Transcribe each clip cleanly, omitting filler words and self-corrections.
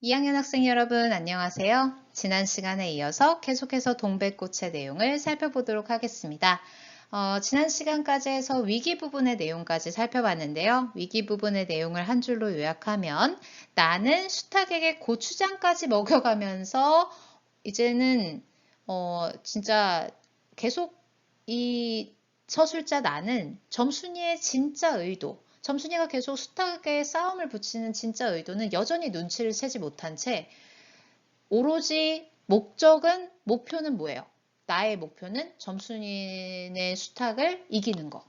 2학년 학생 여러분 안녕하세요. 지난 시간에 이어서 계속해서 동백꽃의 내용을 살펴보도록 하겠습니다. 지난 시간까지 해서 위기 부분의 내용까지 살펴봤는데요. 위기 부분의 내용을 한 줄로 요약하면 나는 수탉에게 고추장까지 먹여가면서 이제는 진짜 계속 이 서술자 나는 점순이의 진짜 의도, 점순이가 계속 수탉에 싸움을 붙이는 진짜 의도는 여전히 눈치를 채지 못한 채 오로지 목표는 뭐예요? 나의 목표는 점순이의 수탉을 이기는 거.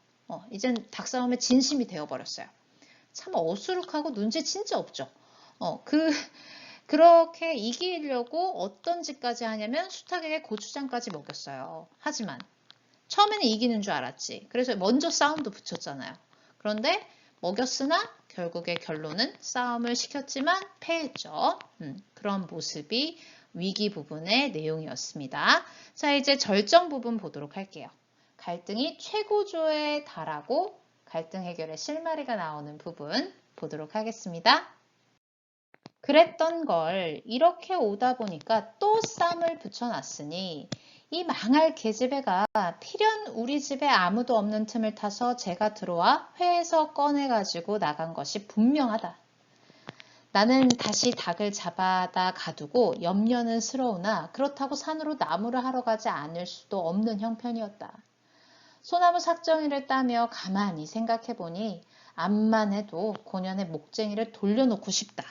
이젠 닭싸움의 진심이 되어버렸어요. 참 어수룩하고 눈치 진짜 없죠. 그렇게 이기려고 어떤 짓까지 하냐면 수탉에게 고추장까지 먹였어요. 하지만 처음에는 이기는 줄 알았지. 그래서 먼저 싸움도 붙였잖아요. 그런데 먹였으나 결국의 결론은 싸움을 시켰지만 패했죠. 그런 모습이 위기 부분의 내용이었습니다. 자, 이제 절정 부분 보도록 할게요. 갈등이 최고조에 달하고 갈등 해결의 실마리가 나오는 부분 보도록 하겠습니다. 그랬던 걸 이렇게 오다 보니까 또 쌈을 붙여놨으니 이 망할 계집애가 필연 우리 집에 아무도 없는 틈을 타서 제가 들어와 회에서 꺼내가지고 나간 것이 분명하다. 나는 다시 닭을 잡아다 가두고 염려는 스러우나 그렇다고 산으로 나무를 하러 가지 않을 수도 없는 형편이었다. 소나무 삭정이를 따며 가만히 생각해보니 암만 해도 고년의 목쟁이를 돌려놓고 싶다.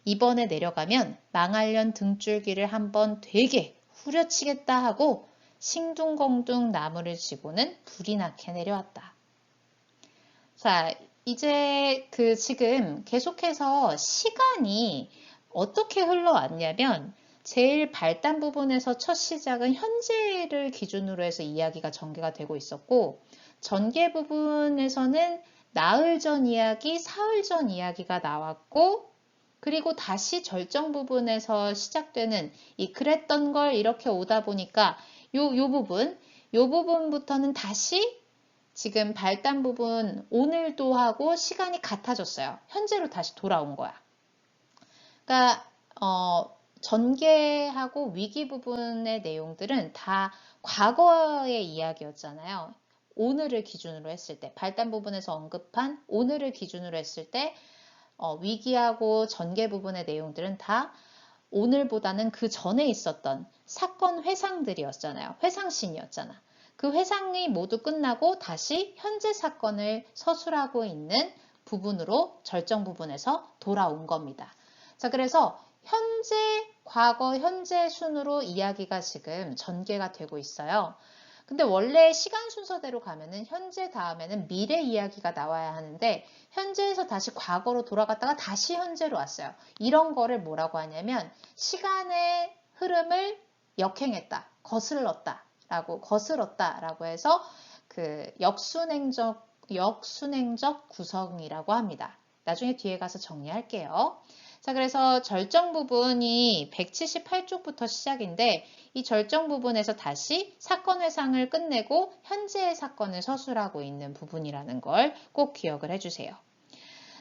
이번에 내려가면 망할년 등줄기를 한번 되게 후려치겠다 하고 싱둥벙둥 나무를 지고는 불이 나게 내려왔다. 자, 이제 지금 계속해서 시간이 어떻게 흘러왔냐면 제일 발단 부분에서 첫 시작은 현재를 기준으로 해서 이야기가 전개가 되고 있었고 전개 부분에서는 나흘 전 이야기, 사흘 전 이야기가 나왔고 그리고 다시 절정 부분에서 시작되는 그랬던 걸 이렇게 오다 보니까 요 부분부터는 다시 지금 발단 부분 오늘도 하고 시간이 같아졌어요. 현재로 다시 돌아온 거야. 그러니까 전개하고 위기 부분의 내용들은 다 과거의 이야기였잖아요. 오늘을 기준으로 했을 때 발단 부분에서 언급한 오늘을 기준으로 했을 때 위기하고 전개 부분의 내용들은 다 오늘보다는 그 전에 있었던 사건 회상들이었잖아요. 회상신이었잖아. 그 회상이 모두 끝나고 다시 현재 사건을 서술하고 있는 부분으로 절정 부분에서 돌아온 겁니다. 자, 그래서 현재, 과거, 현재 순으로 이야기가 지금 전개가 되고 있어요. 근데 원래 시간 순서대로 가면은 현재 다음에는 미래 이야기가 나와야 하는데 현재에서 다시 과거로 돌아갔다가 다시 현재로 왔어요. 이런 거를 뭐라고 하냐면 시간의 흐름을 역행했다, 거슬렀다라고 해서 역순행적 구성이라고 합니다. 나중에 뒤에 가서 정리할게요. 자, 그래서 절정 부분이 178쪽부터 시작인데 이 절정 부분에서 다시 사건 회상을 끝내고 현재의 사건을 서술하고 있는 부분이라는 걸 꼭 기억을 해주세요.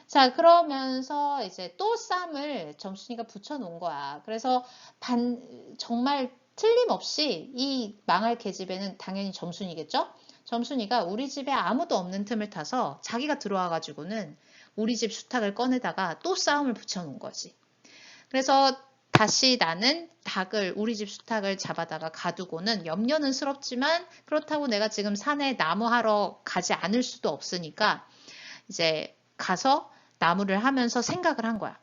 자, 그러면서 이제 또 쌈을 점순이가 붙여놓은 거야. 그래서 정말 틀림없이 이 망할 계집애는 당연히 점순이겠죠? 점순이가 우리 집에 아무도 없는 틈을 타서 자기가 들어와가지고는 우리 집 수탉을 꺼내다가 또 싸움을 붙여놓은 거지. 그래서 다시 나는 우리 집 수탉을 잡아다가 가두고는 염려는 스럽지만 그렇다고 내가 지금 산에 나무하러 가지 않을 수도 없으니까 이제 가서 나무를 하면서 생각을 한 거야.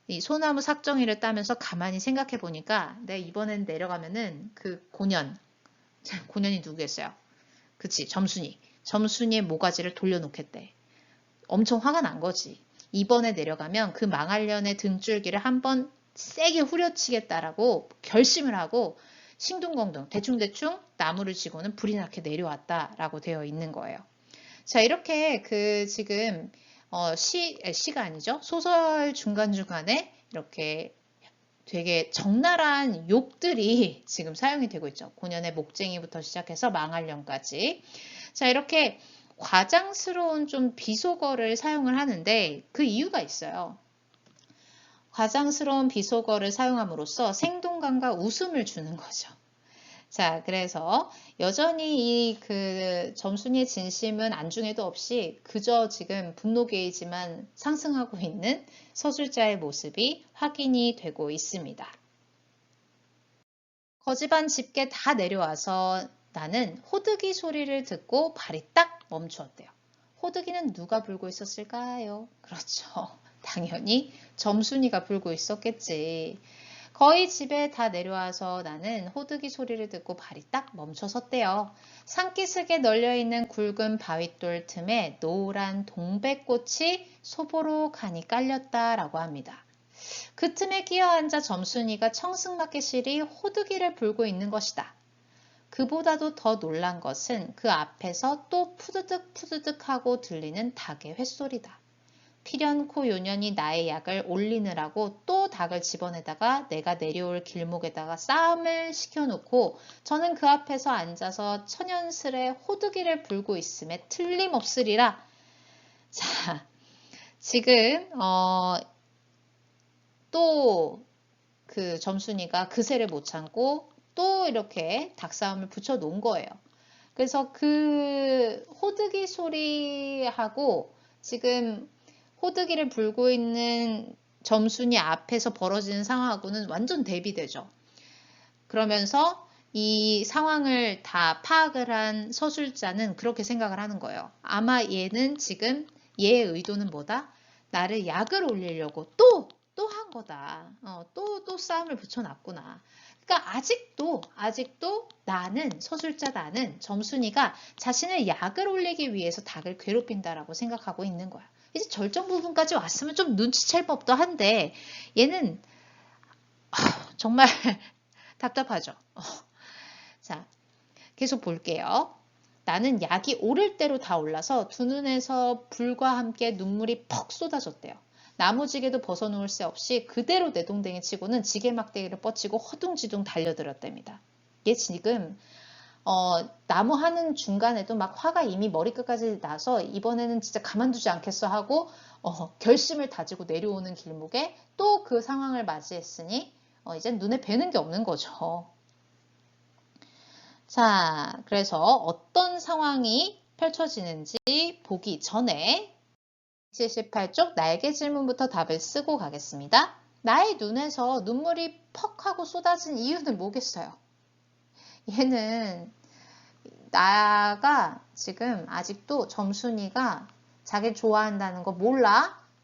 이 소나무 삭정이를 따면서 가만히 생각해 보니까 내가 이번엔 내려가면은 고년이 누구겠어요? 그치, 점순이의 모가지를 돌려놓겠대. 엄청 화가 난 거지. 이번에 내려가면 그 망할년의 등줄기를 한번 세게 후려치겠다라고 결심을 하고 싱둥벙둥 대충대충 나무를 지고는 불이 나게 내려왔다라고 되어 있는 거예요. 자, 이렇게 지금 시가 아니죠. 소설 중간중간에 이렇게 되게 적나라한 욕들이 지금 사용이 되고 있죠. 고년의 목쟁이부터 시작해서 망할년까지. 자, 이렇게 과장스러운 좀 비속어를 사용을 하는데 그 이유가 있어요. 과장스러운 비속어를 사용함으로써 생동감과 웃음을 주는 거죠. 자, 그래서 여전히 이 그 점순이의 진심은 안중에도 없이 그저 지금 분노 게이지만 상승하고 있는 서술자의 모습이 확인이 되고 있습니다. 거지반 집게 다 내려와서 나는 호두기 소리를 듣고 발이 딱 멈추었대요. 호두기는 누가 불고 있었을까요? 그렇죠. 당연히 점순이가 불고 있었겠지. 거의 집에 다 내려와서 나는 호두기 소리를 듣고 발이 딱 멈춰섰대요. 산기슭에 널려있는 굵은 바윗돌 틈에 노란 동백꽃이 소보록하니 깔렸다라고 합니다. 그 틈에 끼어앉아 점순이가 청승맞게 호두기를 불고 있는 것이다. 그보다도 더 놀란 것은 그 앞에서 또 푸드득 푸드득 하고 들리는 닭의 횟소리다. 필연코 요년이 나의 약을 올리느라고 또 닭을 집어내다가 내가 내려올 길목에다가 싸움을 시켜놓고 저는 그 앞에서 앉아서 천연스레 호두기를 불고 있음에 틀림없으리라. 자, 지금 또 그 점순이가 그새를 못 참고 또 이렇게 닭싸움을 붙여 놓은 거예요. 그래서 그 호두기 소리하고 지금 호두기를 불고 있는 점순이 앞에서 벌어지는 상황하고는 완전 대비되죠. 그러면서 이 상황을 다 파악을 한 서술자는 그렇게 생각을 하는 거예요. 아마 얘는 지금 얘의 의도는 뭐다? 나를 약을 올리려고 또 한 거다. 또 싸움을 붙여놨구나. 그러니까 아직도 서술자 나는 점순이가 자신의 약을 올리기 위해서 닭을 괴롭힌다라고 생각하고 있는 거야. 이제 절정 부분까지 왔으면 좀 눈치챌 법도 한데 얘는 정말 답답하죠. 자, 계속 볼게요. 나는 약이 오를 대로 다 올라서 두 눈에서 불과 함께 눈물이 퍽 쏟아졌대요. 나무지게도 벗어놓을 새 없이 그대로 내동댕이 치고는 지게막대기를 뻗치고 허둥지둥 달려들었답니다. 얘 지금 나무 하는 중간에도 막 화가 이미 머리끝까지 나서 이번에는 진짜 가만두지 않겠어 하고 결심을 다지고 내려오는 길목에 또 그 상황을 맞이했으니 이제 눈에 뵈는 게 없는 거죠. 자, 그래서 어떤 상황이 펼쳐지는지 보기 전에 78쪽 날개 질문부터 답을 쓰고 가겠습니다. 나의 눈에서 눈물이 퍽 하고 쏟아진 이유는 뭐겠어요? 얘는 나가 지금 아직도 점순이가 자기를 좋아한다는 거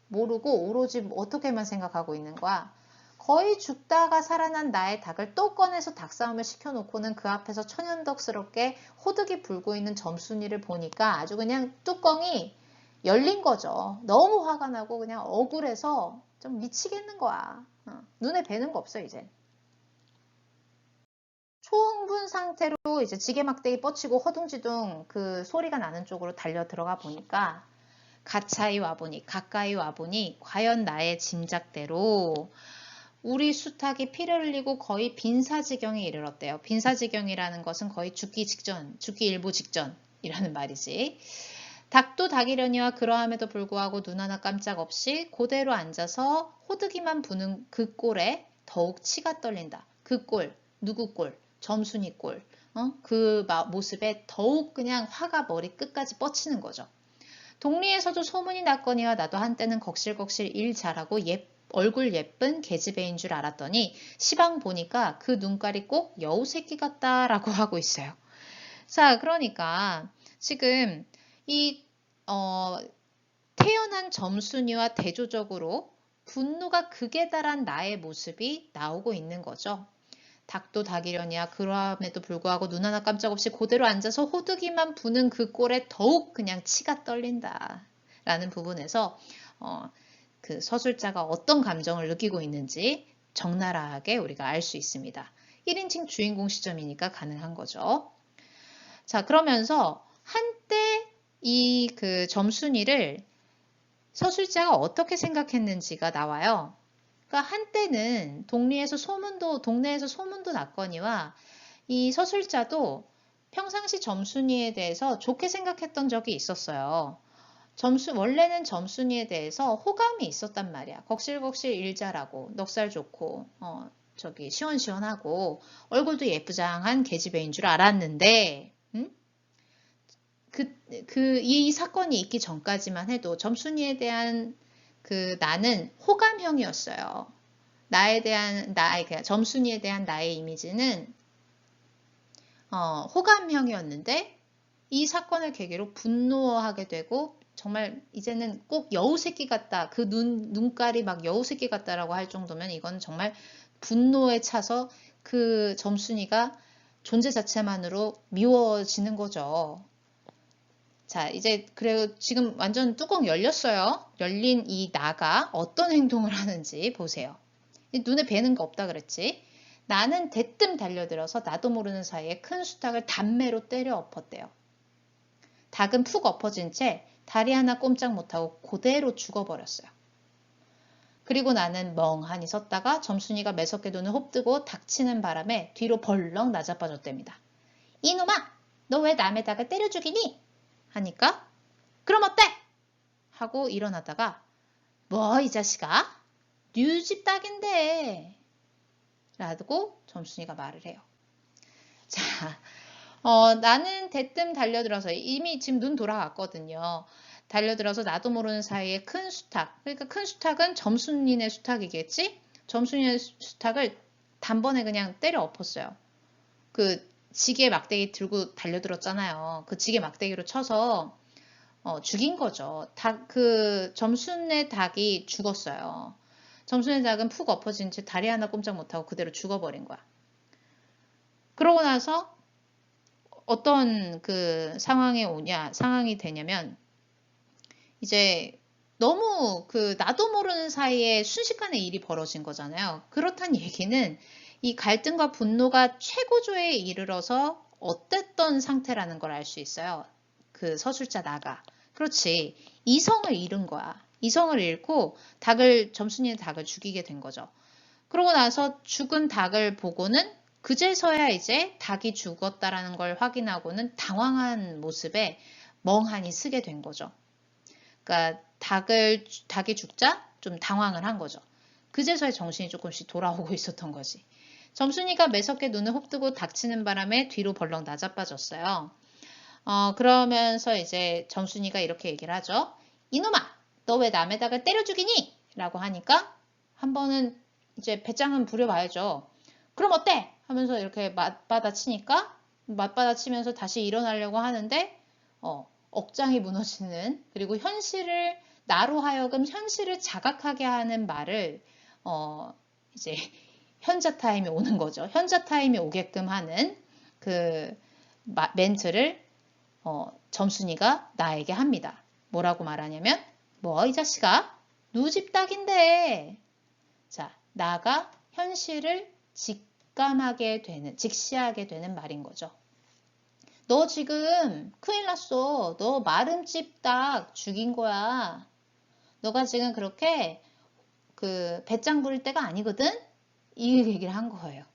모르고 오로지 어떻게만 생각하고 있는 거야. 거의 죽다가 살아난 나의 닭을 또 꺼내서 닭싸움을 시켜놓고는 그 앞에서 천연덕스럽게 호득이 불고 있는 점순이를 보니까 아주 그냥 뚜껑이 열린 거죠. 너무 화가 나고 그냥 억울해서 좀 미치겠는 거야. 눈에 뵈는 거 없어 이제. 초흥분 상태로 이제 지게막대기 뻗치고 허둥지둥 그 소리가 나는 쪽으로 달려 들어가 보니까 가까이 와보니 과연 나의 짐작대로 우리 수탉이 피를 흘리고 거의 빈사지경에 이르렀대요. 빈사지경이라는 것은 거의 죽기 일보 직전이라는 말이지. 닭도 닭이려니와 그러함에도 불구하고 눈 하나 깜짝 없이 그대로 앉아서 호두기만 부는 그 꼴에 더욱 치가 떨린다. 그 꼴, 누구 꼴? 점순이 꼴. 그 모습에 더욱 그냥 화가 머리 끝까지 뻗치는 거죠. 동리에서도 소문이 났거니와 나도 한때는 걱실걱실 일 잘하고 얼굴 예쁜 계집애인 줄 알았더니 시방 보니까 그 눈깔이 꼭 여우 새끼 같다라고 하고 있어요. 자, 그러니까 지금 이 태어난 점순이와 대조적으로 분노가 극에 달한 나의 모습이 나오고 있는 거죠. 닭도 닭이려니야 그러함에도 불구하고 눈 하나 깜짝 없이 그대로 앉아서 호두기만 부는 그 꼴에 더욱 그냥 치가 떨린다 라는 부분에서 그 서술자가 어떤 감정을 느끼고 있는지 적나라하게 우리가 알 수 있습니다. 1인칭 주인공 시점이니까 가능한 거죠. 자, 그러면서 한때 이 그 점순이를 서술자가 어떻게 생각했는지가 나와요. 그러니까 한때는 동네에서 소문도 났거니와 이 서술자도 평상시 점순이에 대해서 좋게 생각했던 적이 있었어요. 원래는 점순이에 대해서 호감이 있었단 말이야. 걱실걱실 일 잘하고, 넉살 좋고, 저기 시원시원하고, 얼굴도 예쁘장한 계집애인 줄 알았는데, 이 사건이 있기 전까지만 해도 점순이에 대한 나는 호감형이었어요. 점순이에 대한 나의 이미지는 호감형이었는데 이 사건을 계기로 분노하게 되고 정말 이제는 꼭 여우새끼 같다. 그 눈깔이 막 여우새끼 같다라고 할 정도면 이건 정말 분노에 차서 그 점순이가 존재 자체만으로 미워지는 거죠. 자, 이제 그래요. 지금 완전 뚜껑 열렸어요. 열린 이 나가 어떤 행동을 하는지 보세요. 눈에 뵈는 거 없다 그랬지. 나는 대뜸 달려들어서 나도 모르는 사이에 큰 수탉을 단매로 때려 엎었대요. 닭은 푹 엎어진 채 다리 하나 꼼짝 못하고 그대로 죽어버렸어요. 그리고 나는 멍하니 섰다가 점순이가 매섭게 눈을 홉뜨고 닥치는 바람에 뒤로 벌렁 나자빠졌답니다. 이놈아! 너 왜 남의 닭을 때려 죽이니? 하니까 그럼 어때? 하고 일어나다가 뭐 이 자식아? 네 집 닭인데 라고 점순이가 말을 해요. 자, 나는 대뜸 달려들어서 이미 지금 눈 돌아갔거든요. 달려들어서 나도 모르는 사이에 큰 수탉, 그러니까 큰 수탉은 점순이네 수탉이겠지? 점순이네 수탉을 단번에 그냥 때려 엎었어요. 그 지게 막대기 들고 달려들었잖아요. 그 지게 막대기로 쳐서 죽인 거죠. 점순의 닭이 죽었어요. 점순의 닭은 푹 엎어진 채 다리 하나 꼼짝 못하고 그대로 죽어버린 거야. 그러고 나서 어떤 상황이 되냐면 이제 너무 나도 모르는 사이에 순식간에 일이 벌어진 거잖아요. 그렇단 얘기는 이 갈등과 분노가 최고조에 이르러서 어땠던 상태라는 걸 알 수 있어요. 그 서술자 나가. 그렇지. 이성을 잃은 거야. 이성을 잃고 점순이의 닭을 죽이게 된 거죠. 그러고 나서 죽은 닭을 보고는 그제서야 이제 닭이 죽었다라는 걸 확인하고는 당황한 모습에 멍하니 쓰게 된 거죠. 그러니까 닭이 죽자 좀 당황을 한 거죠. 그제서야 정신이 조금씩 돌아오고 있었던 거지. 점순이가 매섭게 눈을 홉뜨고 닥치는 바람에 뒤로 벌렁 나자빠졌어요. 그러면서 이제 점순이가 이렇게 얘기를 하죠. 이놈아, 너 왜 남의 닭을 때려 죽이니? 라고 하니까 한 번은 이제 배짱은 부려봐야죠. 그럼 어때? 하면서 이렇게 맞받아치니까 맞받아치면서 다시 일어나려고 하는데 억장이 무너지는 그리고 나로 하여금 현실을 자각하게 하는 말을 이제 현자 타임이 오는 거죠. 현자 타임이 오게끔 하는 그 멘트를 점순이가 나에게 합니다. 뭐라고 말하냐면 뭐 이 자식아 누집 닭인데 자 나가 현실을 직시하게 되는 말인 거죠. 너 지금 큰일 났어. 너 마름집 닭 죽인 거야. 너가 지금 그렇게 배짱 부릴 때가 아니거든? 이 얘기를 한 거예요.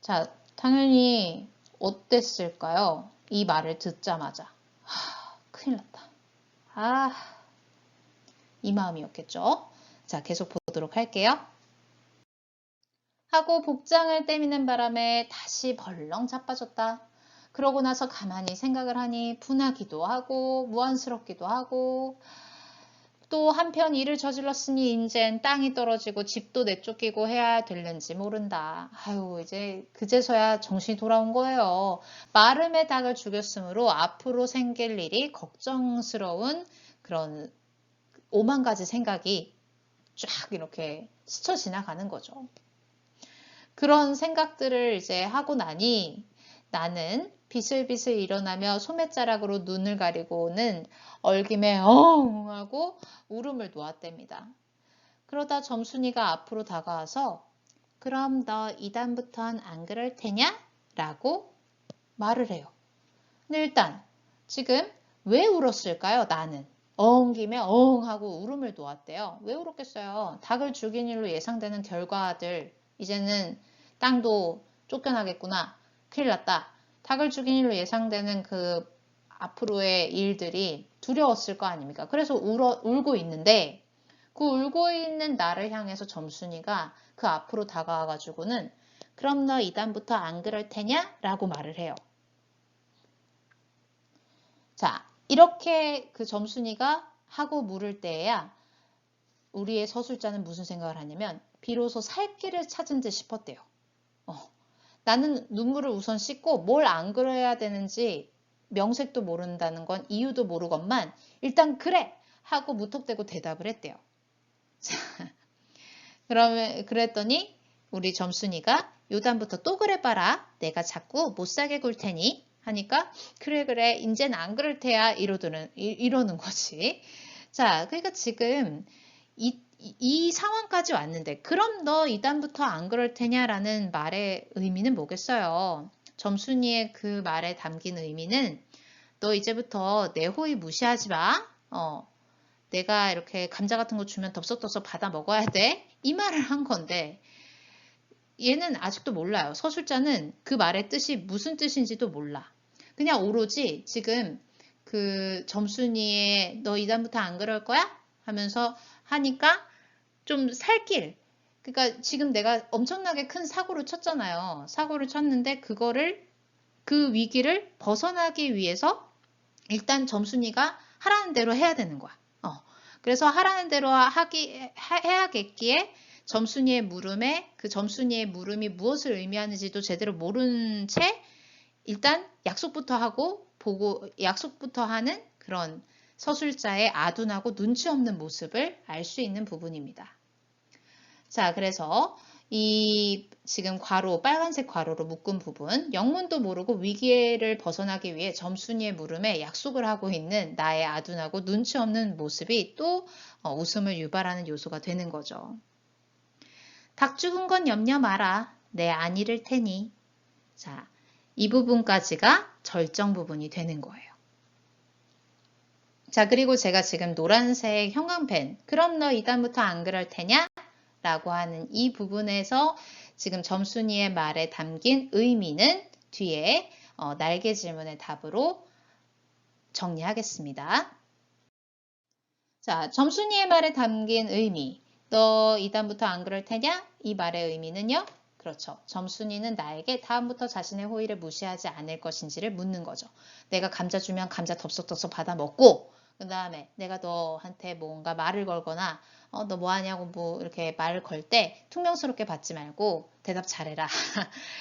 자, 당연히 어땠을까요? 이 말을 듣자마자. 큰일 났다. 이 마음이었겠죠? 자, 계속 보도록 할게요. 하고 복장을 떼미는 바람에 다시 벌렁 자빠졌다. 그러고 나서 가만히 생각을 하니 분하기도 하고 무안스럽기도 하고 또 한편 일을 저질렀으니 인젠 땅이 떨어지고 집도 내쫓기고 해야 될는지 모른다. 아유 이제 그제서야 정신이 돌아온 거예요. 마름의 닭을 죽였으므로 앞으로 생길 일이 걱정스러운 그런 오만 가지 생각이 쫙 이렇게 스쳐 지나가는 거죠. 그런 생각들을 이제 하고 나니 나는 비슬비슬 일어나며 소매자락으로 눈을 가리고는 얼김에 엉 하고 울음을 놓았답니다. 그러다 점순이가 앞으로 다가와서 그럼 너 이단부턴 안 그럴 테냐? 라고 말을 해요. 근데 일단 지금 왜 울었을까요? 나는 엉김에 엉 하고 울음을 놓았대요. 왜 울었겠어요? 닭을 죽인 일로 예상되는 결과들 이제는 땅도 쫓겨나겠구나. 큰일 났다. 닭을 죽인 일로 예상되는 그 앞으로의 일들이 두려웠을 거 아닙니까? 그래서 울고 있는데 그 울고 있는 나를 향해서 점순이가 그 앞으로 다가와가지고는 그럼 너 이단부터 안 그럴 테냐? 라고 말을 해요. 자, 이렇게 그 점순이가 하고 물을 때에야 우리의 서술자는 무슨 생각을 하냐면 비로소 살 길을 찾은 듯 싶었대요. 나는 눈물을 우선 씻고 뭘 안 그래야 되는지 명색도 모른다는 건 이유도 모르건만 일단 그래! 하고 무턱대고 대답을 했대요. 자, 그랬더니 우리 점순이가 요단부터 또 그래봐라. 내가 자꾸 못 살게 굴 테니 하니까 그래 인젠 안 그럴 테야 이러는 거지. 자, 그러니까 지금 이 상황까지 왔는데 그럼 너 이단부터 안 그럴 테냐라는 말의 의미는 뭐겠어요? 점순이의 그 말에 담긴 의미는 너 이제부터 내 호의 무시하지 마. 내가 이렇게 감자 같은 거 주면 덥석덥석 받아 먹어야 돼. 이 말을 한 건데 얘는 아직도 몰라요. 서술자는 그 말의 뜻이 무슨 뜻인지도 몰라. 그냥 오로지 지금 그 점순이의 너 이단부터 안 그럴 거야? 하면서 하니까 좀 살길. 그러니까 지금 내가 엄청나게 큰 사고를 쳤잖아요. 사고를 쳤는데 그 위기를 벗어나기 위해서 일단 점순이가 하라는 대로 해야 되는 거야. 그래서 하라는 대로 해야겠기에 점순이의 물음에 그 점순이의 물음이 무엇을 의미하는지도 제대로 모른 채 일단 약속부터 하고 보고 약속부터 하는 그런 서술자의 아둔하고 눈치 없는 모습을 알 수 있는 부분입니다. 자, 그래서 이 지금 빨간색 괄호로 묶은 부분, 영문도 모르고 위기를 벗어나기 위해 점순이의 물음에 약속을 하고 있는 나의 아둔하고 눈치 없는 모습이 또 웃음을 유발하는 요소가 되는 거죠. 닭 죽은 건 염려 마라. 내 안 잃을 테니. 자, 이 부분까지가 절정 부분이 되는 거예요. 자, 그리고 제가 지금 노란색 형광펜, 그럼 너 이단부터 안 그럴 테냐? 라고 하는 이 부분에서 지금 점순이의 말에 담긴 의미는 뒤에 날개 질문의 답으로 정리하겠습니다. 자, 점순이의 말에 담긴 의미, 너 이단부터 안 그럴 테냐? 이 말의 의미는요? 그렇죠. 점순이는 나에게 다음부터 자신의 호의를 무시하지 않을 것인지를 묻는 거죠. 내가 감자 주면 감자 덥석덥석 받아 먹고 그 다음에 내가 너한테 뭔가 말을 걸거나 너 뭐 하냐고 뭐 이렇게 말을 걸 때 퉁명스럽게 받지 말고 대답 잘해라.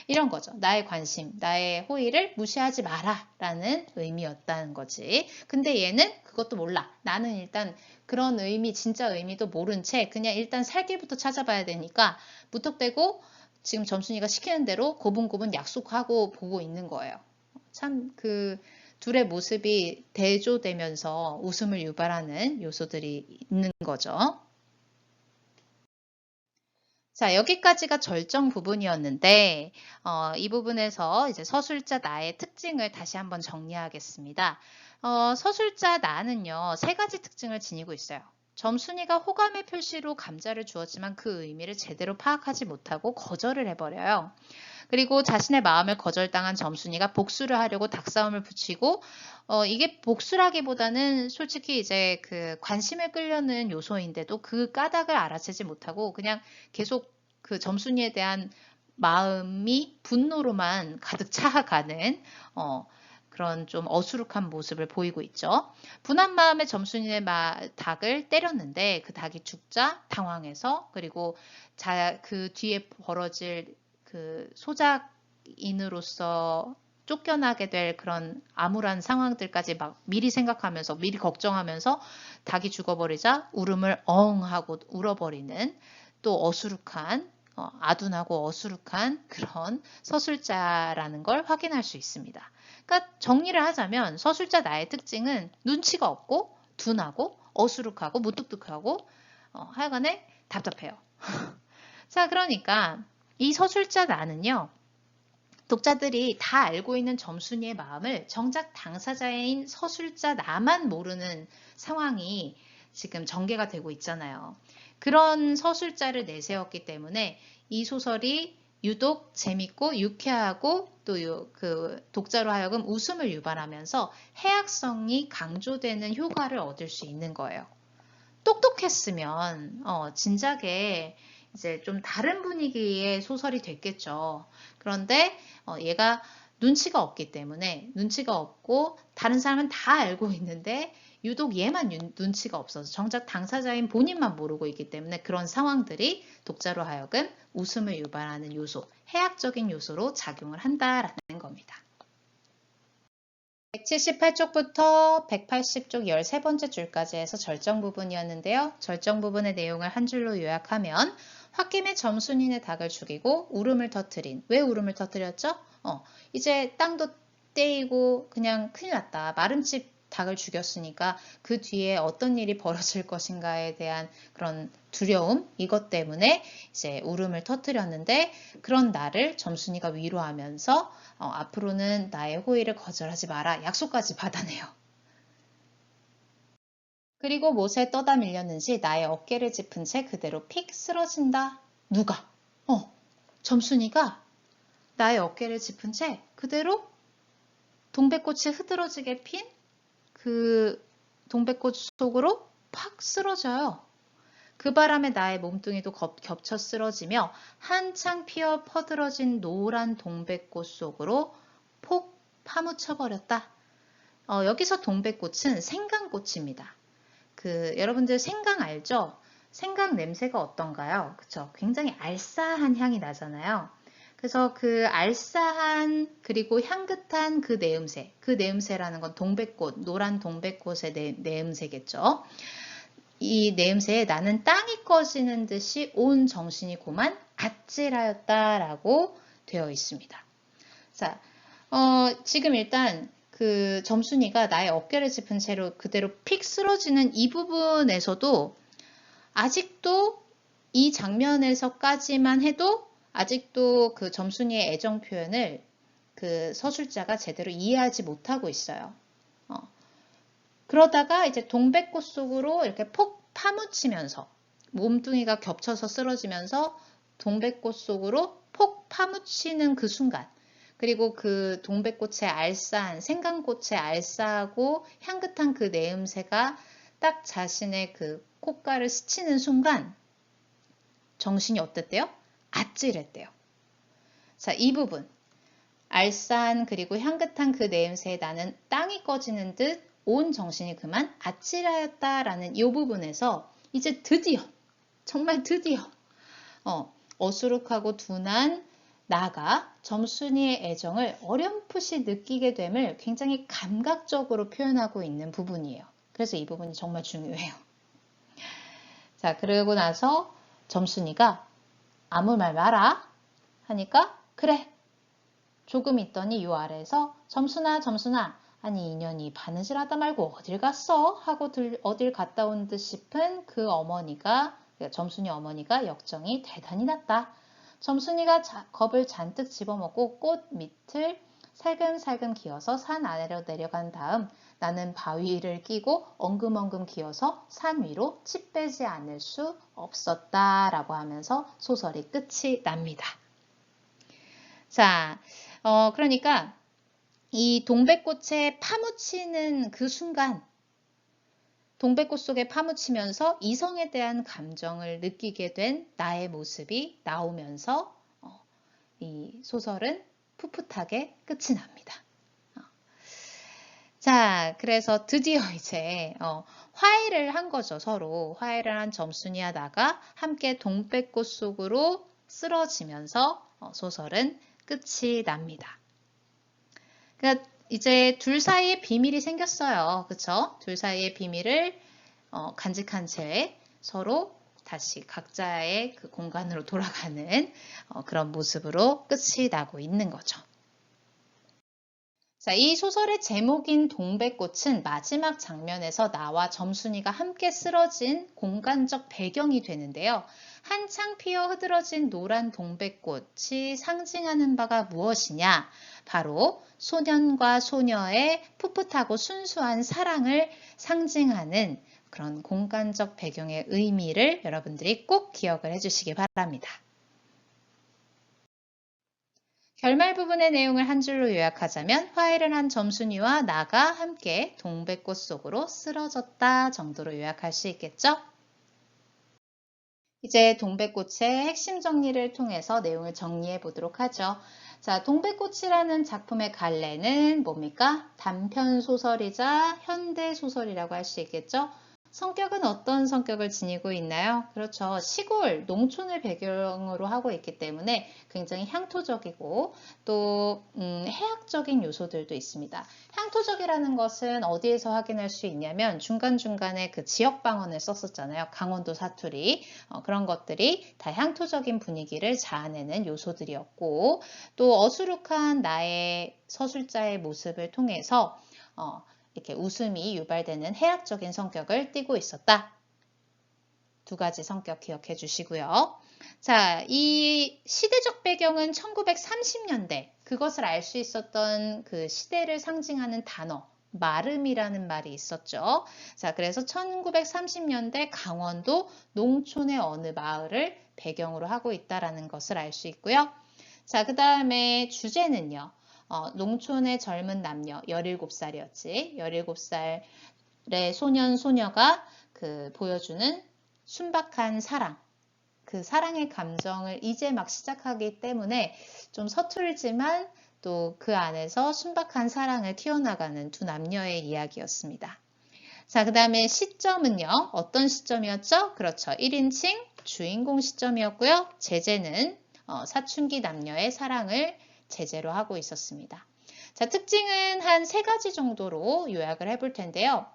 이런 거죠. 나의 관심, 나의 호의를 무시하지 마라 라는 의미였다는 거지. 근데 얘는 그것도 몰라. 나는 일단 그런 의미, 진짜 의미도 모른 채 그냥 일단 살길부터 찾아봐야 되니까 무턱대고 지금 점순이가 시키는 대로 고분고분 약속하고 보고 있는 거예요. 참 둘의 모습이 대조되면서 웃음을 유발하는 요소들이 있는 거죠. 자, 여기까지가 절정 부분이었는데 이 부분에서 이제 서술자 나의 특징을 다시 한번 정리하겠습니다. 서술자 나는요, 3가지 특징을 지니고 있어요. 점순이가 호감의 표시로 감자를 주었지만 그 의미를 제대로 파악하지 못하고 거절을 해버려요. 그리고 자신의 마음을 거절당한 점순이가 복수를 하려고 닭싸움을 붙이고 이게 복수라기보다는 솔직히 이제 그 관심을 끌려는 요소인데도 그 까닭을 알아채지 못하고 그냥 계속 그 점순이에 대한 마음이 분노로만 가득 차가는 그런 좀 어수룩한 모습을 보이고 있죠. 분한 마음에 점순이의 닭을 때렸는데 그 닭이 죽자 당황해서 그리고 그 뒤에 벌어질 그 소작인으로서 쫓겨나게 될 그런 암울한 상황들까지 막 미리 생각하면서 미리 걱정하면서 닭이 죽어버리자 울음을 엉 하고 울어버리는 또 어수룩한 아둔하고 어수룩한 그런 서술자라는 걸 확인할 수 있습니다. 그러니까 정리를 하자면 서술자 나의 특징은 눈치가 없고 둔하고 어수룩하고 무뚝뚝하고 하여간에 답답해요. 자, 그러니까 이 서술자 나는요. 독자들이 다 알고 있는 점순이의 마음을 정작 당사자인 서술자 나만 모르는 상황이 지금 전개가 되고 있잖아요. 그런 서술자를 내세웠기 때문에 이 소설이 유독 재밌고 유쾌하고 또 그 독자로 하여금 웃음을 유발하면서 해학성이 강조되는 효과를 얻을 수 있는 거예요. 똑똑했으면 진작에 이제 좀 다른 분위기의 소설이 됐겠죠. 그런데 얘가 눈치가 없기 때문에 눈치가 없고 다른 사람은 다 알고 있는데 유독 얘만 눈치가 없어서 정작 당사자인 본인만 모르고 있기 때문에 그런 상황들이 독자로 하여금 웃음을 유발하는 요소, 해학적인 요소로 작용을 한다라는 겁니다. 178쪽부터 180쪽 13번째 줄까지 해서 절정 부분이었는데요. 절정 부분의 내용을 한 줄로 요약하면 홧김에 점순이네 닭을 죽이고 울음을 터뜨린. 왜 울음을 터뜨렸죠? 이제 땅도 떼이고 그냥 큰일 났다. 마름집 닭을 죽였으니까 그 뒤에 어떤 일이 벌어질 것인가에 대한 그런 두려움, 이것 때문에 이제 울음을 터뜨렸는데 그런 나를 점순이가 위로하면서 앞으로는 나의 호의를 거절하지 마라. 약속까지 받아내요. 그리고 못에 떠다 밀렸는지 나의 어깨를 짚은 채 그대로 픽 쓰러진다. 누가? 점순이가 나의 어깨를 짚은 채 그대로 동백꽃이 흐드러지게 핀 그 동백꽃 속으로 팍 쓰러져요. 그 바람에 나의 몸뚱이도 겹쳐 쓰러지며 한창 피어 퍼들어진 노란 동백꽃 속으로 폭 파묻혀버렸다. 여기서 동백꽃은 생강꽃입니다. 여러분들 생강 알죠? 생강 냄새가 어떤가요? 그쵸? 굉장히 알싸한 향이 나잖아요. 그래서 그 알싸한 그리고 향긋한 그 내음새라는 건 동백꽃, 노란 동백꽃의 내음새겠죠. 이 내음새에 나는 땅이 꺼지는 듯이 온 정신이 고만 아찔하였다라고 되어 있습니다. 자, 지금 일단 그 점순이가 나의 어깨를 짚은 채로 그대로 픽 쓰러지는 이 부분에서도 아직도 이 장면에서까지만 해도 아직도 그 점순이의 애정 표현을 그 서술자가 제대로 이해하지 못하고 있어요. 그러다가 이제 동백꽃 속으로 이렇게 폭 파묻히면서 몸뚱이가 겹쳐서 쓰러지면서 동백꽃 속으로 폭 파묻히는 그 순간 그리고 그 동백꽃의 알싸한 생강꽃의 알싸하고 향긋한 그 내음새가 딱 자신의 그 콧가를 스치는 순간 정신이 어땠대요? 아찔했대요. 자, 이 부분 알싸한 그리고 향긋한 그 내음새에 나는 땅이 꺼지는 듯 온 정신이 그만 아찔하였다라는 이 부분에서 이제 드디어 정말 드디어 어수룩하고 둔한 나가 점순이의 애정을 어렴풋이 느끼게 됨을 굉장히 감각적으로 표현하고 있는 부분이에요. 그래서 이 부분이 정말 중요해요. 자, 그러고 나서 점순이가 아무 말 마라 하니까 그래. 조금 있더니 요 아래에서 점순아 아니 인연이 바느질하다 말고 어딜 갔어? 하고 어딜 갔다 온 듯 싶은 그 어머니가 점순이 어머니가 역정이 대단히 났다. 점순이가 겁을 잔뜩 집어먹고 꽃 밑을 살금살금 기어서 산 아래로 내려간 다음 나는 바위를 끼고 엉금엉금 기어서 산 위로 치 빼지 않을 수 없었다 라고 하면서 소설이 끝이 납니다. 자, 그러니까 이 동백꽃에 파묻히는 그 순간 동백꽃 속에 파묻히면서 이성에 대한 감정을 느끼게 된 나의 모습이 나오면서 이 소설은 풋풋하게 끝이 납니다. 자, 그래서 드디어 이제 화해를 한 거죠. 서로 화해를 한 점순이와 나가 함께 동백꽃 속으로 쓰러지면서 소설은 끝이 납니다. 그러니까 이제 둘 사이에 비밀이 생겼어요. 그쵸? 둘 사이의 비밀을 간직한 채 서로 다시 각자의 그 공간으로 돌아가는 그런 모습으로 끝이 나고 있는 거죠. 자, 이 소설의 제목인 동백꽃은 마지막 장면에서 나와 점순이가 함께 쓰러진 공간적 배경이 되는데요. 한창 피어 흐드러진 노란 동백꽃이 상징하는 바가 무엇이냐? 바로 소년과 소녀의 풋풋하고 순수한 사랑을 상징하는 그런 공간적 배경의 의미를 여러분들이 꼭 기억을 해주시기 바랍니다. 결말 부분의 내용을 한 줄로 요약하자면 화해를 한 점순이와 나가 함께 동백꽃 속으로 쓰러졌다 정도로 요약할 수 있겠죠? 이제 동백꽃의 핵심 정리를 통해서 내용을 정리해 보도록 하죠. 자, 동백꽃이라는 작품의 갈래는 뭡니까? 단편 소설이자 현대 소설이라고 할 수 있겠죠? 성격은 어떤 성격을 지니고 있나요? 그렇죠. 시골, 농촌을 배경으로 하고 있기 때문에 굉장히 향토적이고 또 해학적인 요소들도 있습니다. 향토적이라는 것은 어디에서 확인할 수 있냐면 중간중간에 그 지역 방언을 썼었잖아요. 강원도 사투리. 그런 것들이 다 향토적인 분위기를 자아내는 요소들이었고 또 어수룩한 나의 서술자의 모습을 통해서 이렇게 웃음이 유발되는 해학적인 성격을 띠고 있었다. 두 가지 성격 기억해 주시고요. 자, 이 시대적 배경은 1930년대. 그것을 알 수 있었던 그 시대를 상징하는 단어, 마름이라는 말이 있었죠. 자, 그래서 1930년대 강원도 농촌의 어느 마을을 배경으로 하고 있다라는 것을 알 수 있고요. 자, 그 다음에 주제는요. 농촌의 젊은 남녀, 17살이었지. 17살의 소년, 소녀가 보여주는 순박한 사랑. 그 사랑의 감정을 이제 막 시작하기 때문에 좀 서툴지만 또 그 안에서 순박한 사랑을 키워나가는 두 남녀의 이야기였습니다. 자, 그 다음에 시점은요. 어떤 시점이었죠? 그렇죠. 1인칭 주인공 시점이었고요. 제재는 사춘기 남녀의 사랑을 제재로 하고 있었습니다. 자, 특징은 한 세 가지 정도로 요약을 해볼 텐데요.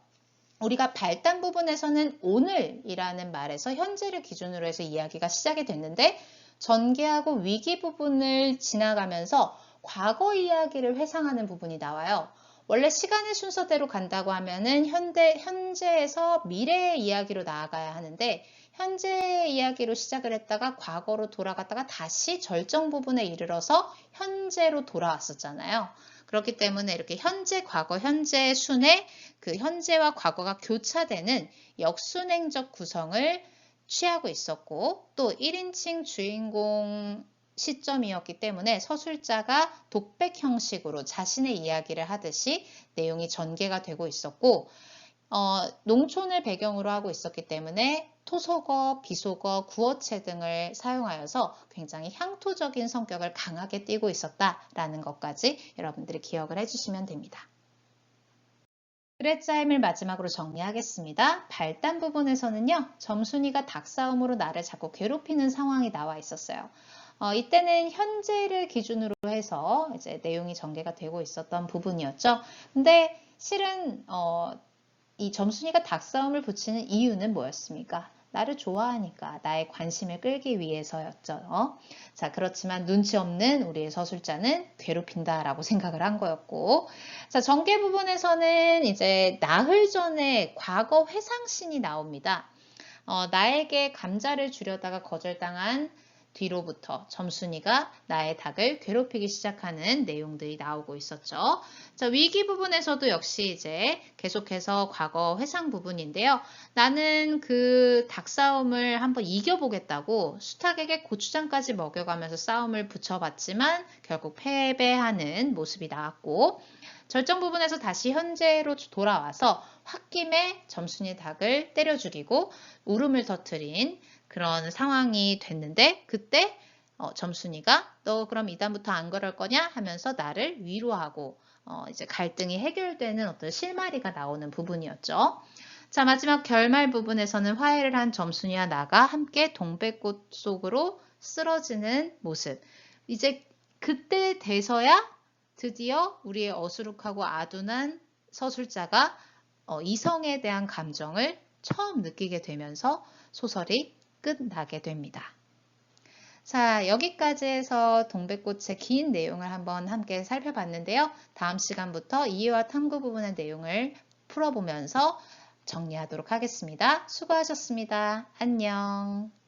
우리가 발단 부분에서는 오늘이라는 말에서 현재를 기준으로 해서 이야기가 시작이 됐는데 전개하고 위기 부분을 지나가면서 과거 이야기를 회상하는 부분이 나와요. 원래 시간의 순서대로 간다고 하면은 현재에서 미래의 이야기로 나아가야 하는데 현재 이야기로 시작을 했다가 과거로 돌아갔다가 다시 절정 부분에 이르러서 현재로 돌아왔었잖아요. 그렇기 때문에 이렇게 현재, 과거, 현재 순에 그 현재와 과거가 교차되는 역순행적 구성을 취하고 있었고 또 1인칭 주인공 시점이었기 때문에 서술자가 독백 형식으로 자신의 이야기를 하듯이 내용이 전개가 되고 있었고 농촌을 배경으로 하고 있었기 때문에 토속어, 비속어, 구어체 등을 사용하여서 굉장히 향토적인 성격을 강하게 띠고 있었다라는 것까지 여러분들이 기억을 해주시면 됩니다. 글의 짜임을 마지막으로 정리하겠습니다. 발단 부분에서는요. 점순이가 닭싸움으로 나를 자꾸 괴롭히는 상황이 나와 있었어요. 이때는 현재를 기준으로 해서 이제 내용이 전개가 되고 있었던 부분이었죠. 근데 실은 이 점순이가 닭싸움을 붙이는 이유는 뭐였습니까? 나를 좋아하니까, 나의 관심을 끌기 위해서였죠. 자, 그렇지만 눈치 없는 우리의 서술자는 괴롭힌다라고 생각을 한 거였고, 자, 전개 부분에서는 이제 나흘 전에 과거 회상신이 나옵니다. 나에게 감자를 주려다가 거절당한 뒤로부터 점순이가 나의 닭을 괴롭히기 시작하는 내용들이 나오고 있었죠. 자, 위기 부분에서도 역시 이제 계속해서 과거 회상 부분인데요. 나는 그 닭싸움을 한번 이겨보겠다고 수탉에게 고추장까지 먹여가면서 싸움을 붙여봤지만 결국 패배하는 모습이 나왔고 절정 부분에서 다시 현재로 돌아와서 홧김에 점순이 닭을 때려 죽이고 울음을 터뜨린 그런 상황이 됐는데 그때 점순이가 너 그럼 이다음부터 안 그럴 거냐 하면서 나를 위로하고 이제 갈등이 해결되는 어떤 실마리가 나오는 부분이었죠. 자, 마지막 결말 부분에서는 화해를 한 점순이와 나가 함께 동백꽃 속으로 쓰러지는 모습. 이제 그때 돼서야 드디어 우리의 어수룩하고 아둔한 서술자가 이성에 대한 감정을 처음 느끼게 되면서 소설이 끝나게 됩니다. 자, 여기까지 해서 동백꽃의 긴 내용을 한번 함께 살펴봤는데요. 다음 시간부터 이해와 탐구 부분의 내용을 풀어보면서 정리하도록 하겠습니다. 수고하셨습니다. 안녕.